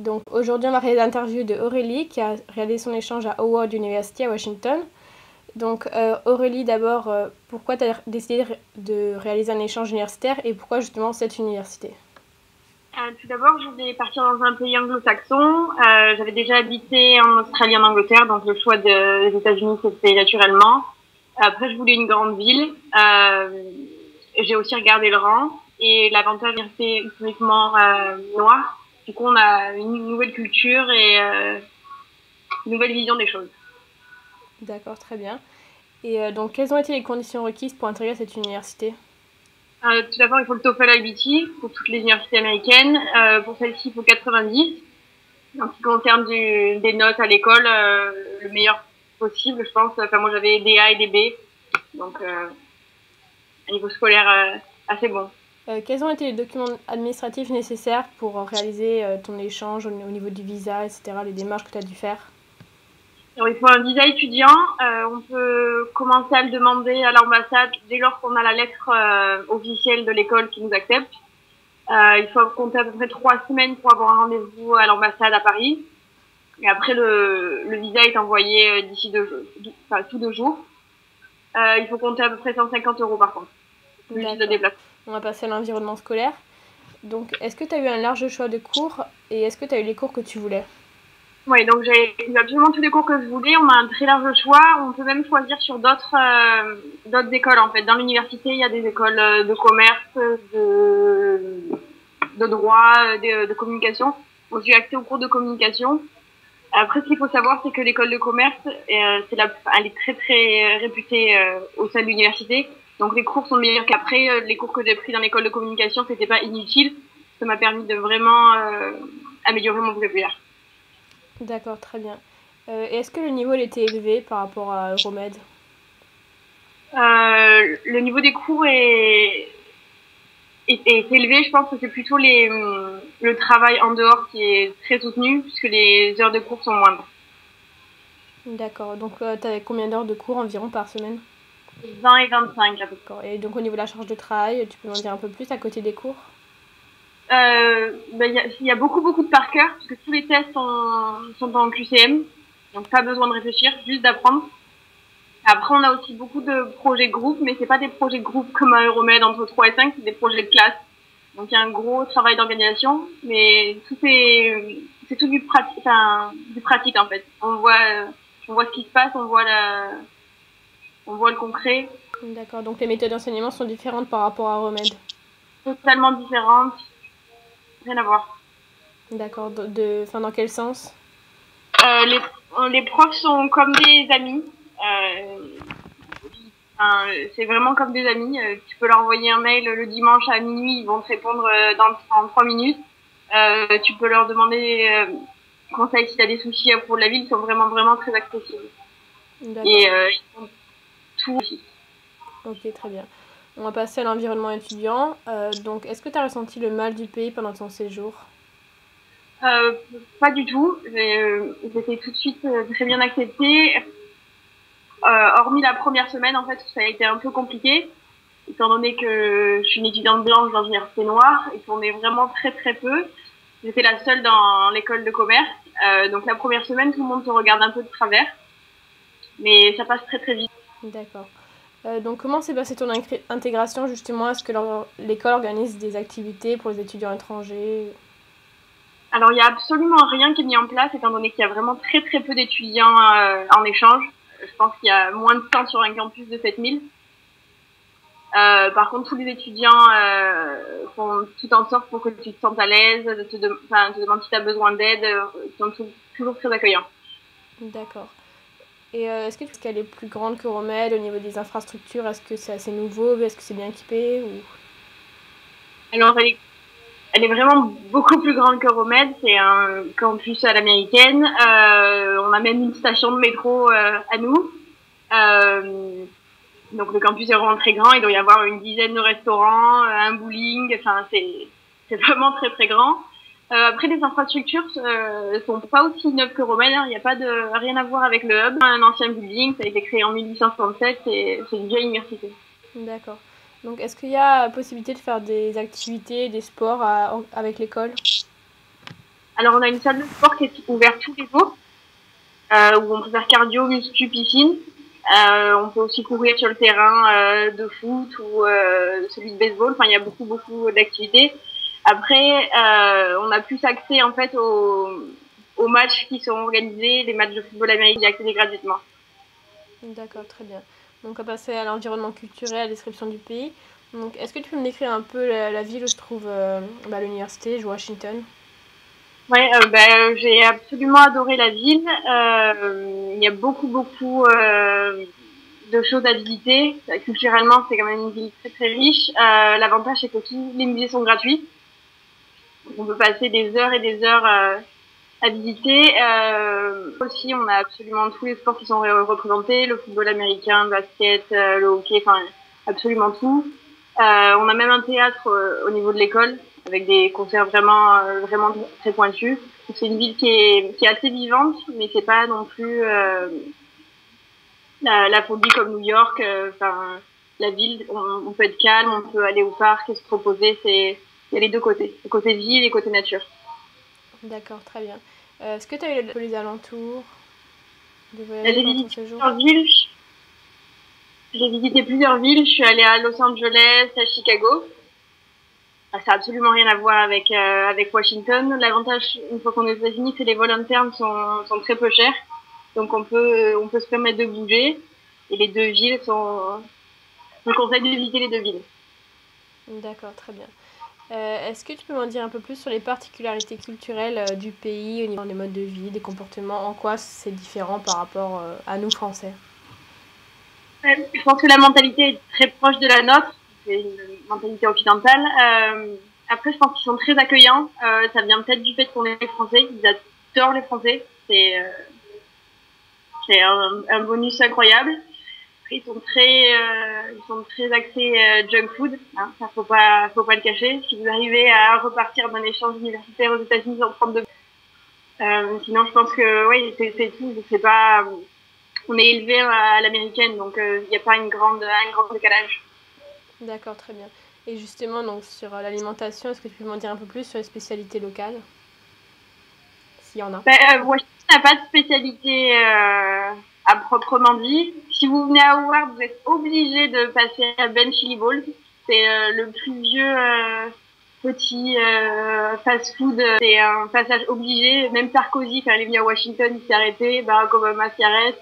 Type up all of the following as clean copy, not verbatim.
Donc aujourd'hui, on va réaliser l'interview de Aurélie qui a réalisé son échange à Howard University à Washington. Donc Aurélie, d'abord, pourquoi tu as décidé de réaliser un échange universitaire et pourquoi justement cette université? Tout d'abord, je voulais partir dans un pays anglo-saxon. J'avais déjà habité en Australie, en Angleterre, donc le choix des États-Unis s'est fait naturellement. Après, je voulais une grande ville. J'ai aussi regardé le rang et l'avantage de l'université historiquement noire. Du coup, on a une nouvelle culture et une nouvelle vision des choses. D'accord, très bien. Et donc, quelles ont été les conditions requises pour intégrer cette université? Tout d'abord, il faut le TOEFL IBT pour toutes les universités américaines. Pour celle-ci, il faut 90. En ce qui concerne des notes à l'école, le meilleur possible, je pense. Enfin, moi, j'avais des A et des B, donc un niveau scolaire assez bon. Quels ont été les documents administratifs nécessaires pour réaliser ton échange au niveau du visa, etc., les démarches que tu as dû faire? Alors, il faut un visa étudiant. On peut commencer à le demander à l'ambassade dès lors qu'on a la lettre officielle de l'école qui nous accepte. Il faut compter à peu près 3 semaines pour avoir un rendez-vous à l'ambassade à Paris. Et après, le visa est envoyé d'ici tous 2 jours. Il faut compter à peu près 150 € par contre. Plus le déplacement. On va passer à l'environnement scolaire. Donc, est-ce que tu as eu un large choix de cours et est-ce que tu as eu les cours que tu voulais? Oui, donc j'ai eu absolument tous les cours que je voulais. On a un très large choix. On peut même choisir sur d'autres écoles en fait. Dans l'université, il y a des écoles de commerce, de droit, de communication. Donc j'ai eu accès aux cours de communication. Après, ce qu'il faut savoir, c'est que l'école de commerce, elle est très très réputée au sein de l'université. Donc les cours sont meilleurs qu'après. Les cours que j'ai pris dans l'école de communication, c'était pas inutile. Ça m'a permis de vraiment améliorer mon vocabulaire. D'accord, très bien. Et est-ce que le niveau il était élevé par rapport à Euromed? Le niveau des cours est élevé. Je pense que c'est plutôt le travail en dehors qui est très soutenu, puisque les heures de cours sont moindres. D'accord, donc tu avais combien d'heures de cours environ par semaine? 20 et 25 à peu près. D'accord. Et donc au niveau de la charge de travail, tu peux m'en dire un peu plus à côté des cours? Il y a beaucoup de par cœur, parce que tous les tests sont en QCM, donc pas besoin de réfléchir, juste d'apprendre. Après, on a aussi beaucoup de projets de groupe, mais c'est pas des projets de groupe comme à Euromed entre 3 et 5, c'est des projets de classe. Donc il y a un gros travail d'organisation, mais c'est tout du pratique en fait. On voit ce qui se passe, on voit le concret. D'accord, donc les méthodes d'enseignement sont différentes par rapport à Euromed? Totalement différentes, rien à voir. D'accord, dans quel sens? Les profs sont comme des amis. C'est vraiment comme des amis. Tu peux leur envoyer un mail le dimanche à minuit, ils vont te répondre en 3 minutes. Tu peux leur demander conseil si tu as des soucis à propos de la ville, ils sont vraiment, vraiment très accessibles. D'accord. Et ils font tout aussi. Ok, très bien. On va passer à l'environnement étudiant. Donc, est-ce que tu as ressenti le mal du pays pendant ton séjour? Pas du tout. J'étais tout de suite très bien acceptée. Hormis la première semaine, en fait, ça a été un peu compliqué, étant donné que je suis une étudiante blanche dans une université noire et qu'on est vraiment très très peu. J'étais la seule dans l'école de commerce. Donc la première semaine, tout le monde te regarde un peu de travers. Mais ça passe très très vite. D'accord. Donc comment s'est passée ton intégration justement? Est-ce que l'école organise des activités pour les étudiants étrangers? Alors il n'y a absolument rien qui est mis en place, étant donné qu'il y a vraiment très très peu d'étudiants en échange. Je pense qu'il y a moins de 100 sur un campus de 7000. Par contre, tous les étudiants font tout en sorte pour que tu te sentes à l'aise, te demandent si tu as besoin d'aide, ils sont toujours très accueillants. D'accord. Et est-ce que tu penses qu'elle est plus grande que Euromed au niveau des infrastructures? Est-ce que c'est assez nouveau? Est-ce que c'est bien équipé ou... Alors, elle est vraiment beaucoup plus grande que Euromed. C'est un campus à l'américaine. On a même une station de métro à nous. Donc le campus est vraiment très grand. Il doit y avoir une dizaine de restaurants, un bowling. Enfin, c'est vraiment très très grand. Après, les infrastructures sont pas aussi neuves que Euromed. Il n'y a pas rien à voir avec le hub. Un ancien building, ça a été créé en 1867 et c'est une vieille université. D'accord. Donc est-ce qu'il y a possibilité de faire des activités, des sports avec l'école? Alors, on a une salle de sport qui est ouverte tous les jours, où on peut faire cardio, muscu, piscine. On peut aussi courir sur le terrain de foot ou celui de baseball. Enfin, il y a beaucoup d'activités. Après, on a plus accès en fait aux matchs qui sont organisés, les matchs de football américain, y accéder gratuitement. D'accord, très bien. Donc on va passer à l'environnement culturel, à la description du pays. Donc est-ce que tu peux me décrire un peu la ville où se trouve l'université, Washington? Ouais, j'ai absolument adoré la ville. Il y a beaucoup de choses à visiter. Culturellement, c'est quand même une ville très riche. L'avantage, c'est que tous les musées sont gratuits. Donc, on peut passer des heures et des heures à visiter. Aussi, on a absolument tous les sports qui sont représentés, le football américain, le basket, le hockey, enfin absolument tout. On a même un théâtre au niveau de l'école avec des concerts vraiment très pointus. C'est une ville qui est assez vivante, mais c'est pas non plus la folie comme New York. La ville, on peut être calme, on peut aller au parc et se reposer. Il y a les deux côtés, le côté ville et le côté nature. D'accord, très bien. Est-ce que tu as eu les alentours de J'ai voyager pendant ton visité séjour? plusieurs villes. J'ai visité plusieurs villes. Je suis allée à Los Angeles, à Chicago. Ça n'a absolument rien à voir avec Washington. L'avantage, une fois qu'on est aux États-Unis, c'est que les vols internes sont très peu chers. Donc on peut se permettre de bouger. Et les deux villes sont... Je conseille de visiter les deux villes. D'accord, très bien. Est-ce que tu peux m'en dire un peu plus sur les particularités culturelles du pays, au niveau des modes de vie, des comportements, en quoi c'est différent par rapport à nous Français? Je pense que la mentalité est très proche de la nôtre. C'est une mentalité occidentale. Après, je pense qu'ils sont très accueillants. Ça vient peut-être du fait qu'on est Français. Ils adorent les Français. C'est un bonus incroyable. Après, ils sont très axés junk food. Hein, ça faut pas le cacher. Si vous arrivez à repartir d'un échange universitaire aux États-Unis sans prendre de sinon, je pense que oui, c'est tout. C'est pas, on est élevé à l'américaine, donc il n'y a pas un grand décalage. D'accord, très bien. Et justement, donc sur l'alimentation, est-ce que tu peux m'en dire un peu plus sur les spécialités locales, s'il y en a? Washington n'a pas de spécialité à proprement dit. Si vous venez à Howard, vous êtes obligé de passer à Ben Chili Balls. C'est le plus vieux petit fast-food. C'est un passage obligé. Même Sarkozy, quand il est venu à Washington, il s'est arrêté. Barack Obama s'y arrête.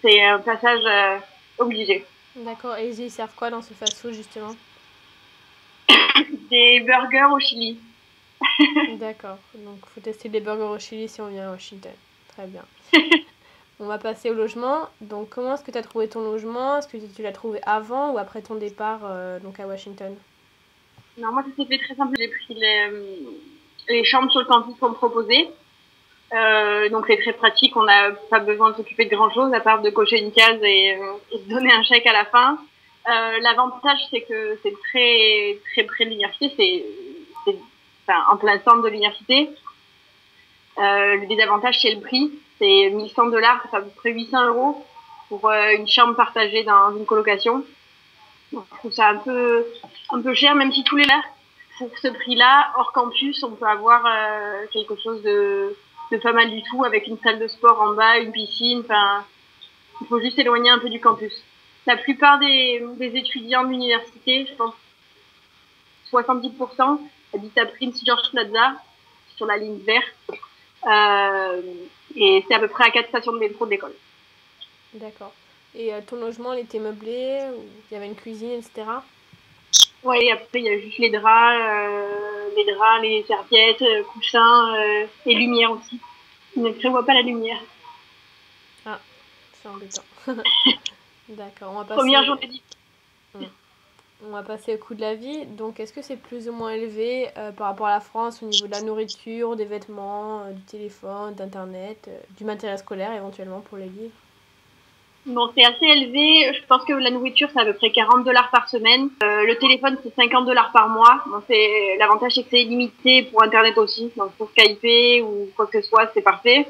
C'est un passage obligé. D'accord, et ils servent quoi dans ce fast-food justement? Des burgers au chili. D'accord, donc faut tester les burgers au chili si on vient à Washington. Très bien. On va passer au logement. Donc comment est-ce que tu as trouvé ton logement? Est-ce que tu l'as trouvé avant ou après ton départ donc à Washington? Non, moi, ça s'est fait très simple. J'ai pris les chambres sur le campus qu'on me proposait. Donc c'est très pratique, on n'a pas besoin de s'occuper de grand chose à part de cocher une case et de donner un chèque à la fin. L'avantage c'est que c'est très près de l'université, c'est en plein centre de l'université. Le désavantage c'est le prix, c'est 1100 $, c'est à peu près 800 € pour une chambre partagée dans une colocation. Donc, je trouve ça un peu cher, même si tous les là pour ce prix-là, hors campus, on peut avoir quelque chose de pas mal du tout, avec une salle de sport en bas, une piscine. Enfin, il faut juste éloigner un peu du campus. La plupart des étudiants de l'université, je pense 70%, habitent à Prince George Plaza, sur la ligne verte. Et c'est à peu près à 4 stations de métro de l'école. D'accord. Et ton logement, il était meublé, ou il y avait une cuisine, etc. Ouais, après, il y a juste les draps, les serviettes, coussins, et lumière aussi. Il ne prévoit pas la lumière. Ah, c'est embêtant. D'accord, Première journée on va passer au coût de la vie. Donc, est-ce que c'est plus ou moins élevé par rapport à la France au niveau de la nourriture, des vêtements, du téléphone, d'internet, du matériel scolaire éventuellement pour les livres? Bon, c'est assez élevé. Je pense que la nourriture, c'est à peu près 40 $ par semaine. Le téléphone, c'est 50 $ par mois. Bon, l'avantage, c'est que c'est illimité pour Internet aussi. Donc, pour Skype ou quoi que ce soit, c'est parfait.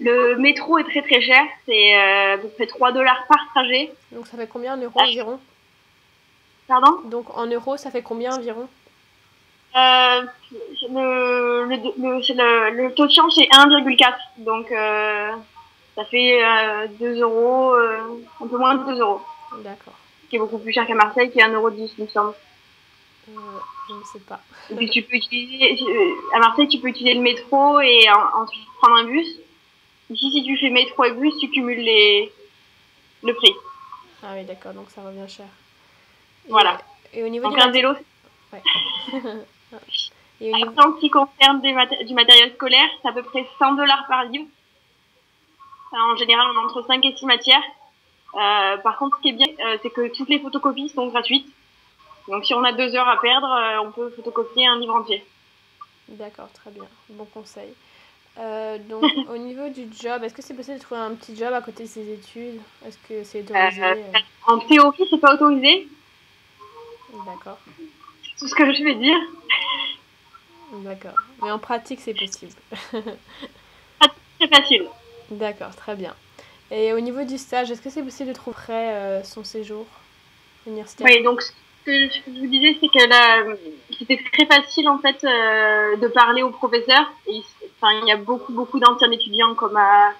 Le métro est très cher. C'est à peu près 3 $ par trajet. Donc, ça fait combien en euros environ? Pardon? Donc, en euros, ça fait combien environ? Euh, le taux de change, c'est 1,4. Donc, ça fait 2 euros, un peu moins de 2 euros. D'accord. Qui est beaucoup plus cher qu'à Marseille, qui est 1,10 €, il me semble. Je ne sais pas. Et puis, tu peux utiliser, à Marseille, tu peux utiliser le métro et ensuite prendre un bus. Ici, si tu fais métro et bus, tu cumules le prix. Ah oui, d'accord, donc ça revient cher. Voilà. Et au niveau Donc, un vélo. Ouais. Et au niveau... En ce qui concerne du matériel scolaire, c'est à peu près 100 $ par livre. En général, on a entre 5 et 6 matières. Par contre, ce qui est bien, c'est que toutes les photocopies sont gratuites. Donc, si on a 2 heures à perdre, on peut photocopier un livre entier. D'accord, très bien. Bon conseil. Donc, au niveau du job, est-ce que c'est possible de trouver un petit job à côté de ses études? Est-ce que c'est autorisé? En théorie, c'est pas autorisé. D'accord. C'est tout ce que je vais dire. D'accord. Mais en pratique, c'est possible. C'est facile. D'accord, très bien. Et au niveau du stage, est-ce que c'est possible de trouver son séjour universitaire? Oui, donc ce que je vous disais, c'est que là, c'était très facile en fait de parler aux professeurs. Et, enfin, il y a beaucoup d'anciens étudiants comme à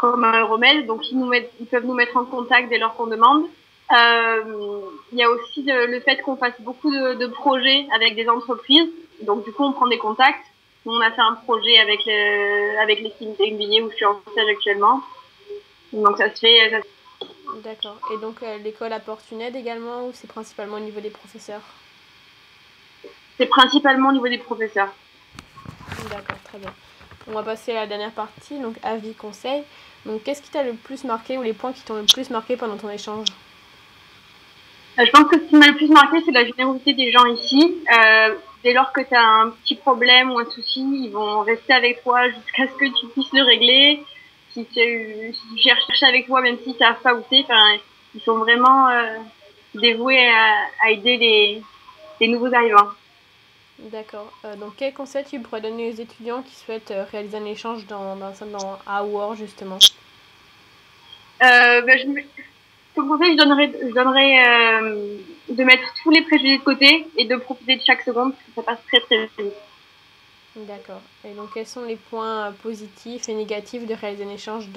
Euromed, donc ils peuvent nous mettre en contact dès lors qu'on demande. Il y a aussi le fait qu'on fasse beaucoup de projets avec des entreprises. Donc du coup, on prend des contacts. Nous, on a fait un projet avec l'équipe d'immobilier où je suis en stage actuellement. Donc ça se fait. D'accord. Et donc l'école apporte une aide également ou c'est principalement au niveau des professeurs? C'est principalement au niveau des professeurs. D'accord, très bien. On va passer à la dernière partie, donc avis, conseil. Donc qu'est-ce qui t'a le plus marqué ou les points qui t'ont le plus marqué pendant ton échange? Je pense que ce qui m'a le plus marqué, c'est la générosité des gens ici. Dès lors que tu as un petit problème ou un souci, ils vont rester avec toi jusqu'à ce que tu puisses le régler. Si tu cherches avec toi, même s'ils ne savent pas où c'est, ils sont vraiment dévoués à aider les nouveaux arrivants. D'accord. Donc quel conseil tu pourrais donner aux étudiants qui souhaitent réaliser un échange à Awar justement? Comme conseil, je donnerais de mettre tous les préjugés de côté et de profiter de chaque seconde, parce que ça passe très vite. D'accord. Et donc quels sont les points positifs et négatifs de réaliser un échange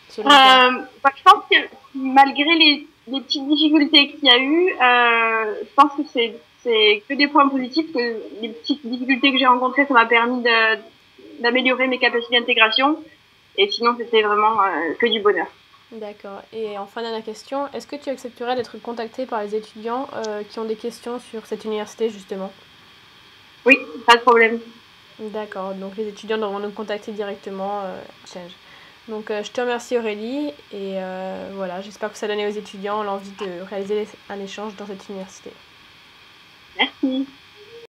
selon toi? Je pense que malgré les petites difficultés qu'il y a eu, je pense que c'est que des points positifs, que les petites difficultés que j'ai rencontrées, ça m'a permis d'améliorer mes capacités d'intégration. Et sinon, c'était vraiment que du bonheur. D'accord. Et enfin, dernière question, est-ce que tu accepterais d'être contacté par les étudiants qui ont des questions sur cette université justement? Oui, pas de problème. D'accord, donc les étudiants devront nous contacter directement. Donc je te remercie Aurélie et voilà, j'espère que ça a donné aux étudiants l'envie de réaliser un échange dans cette université. Merci.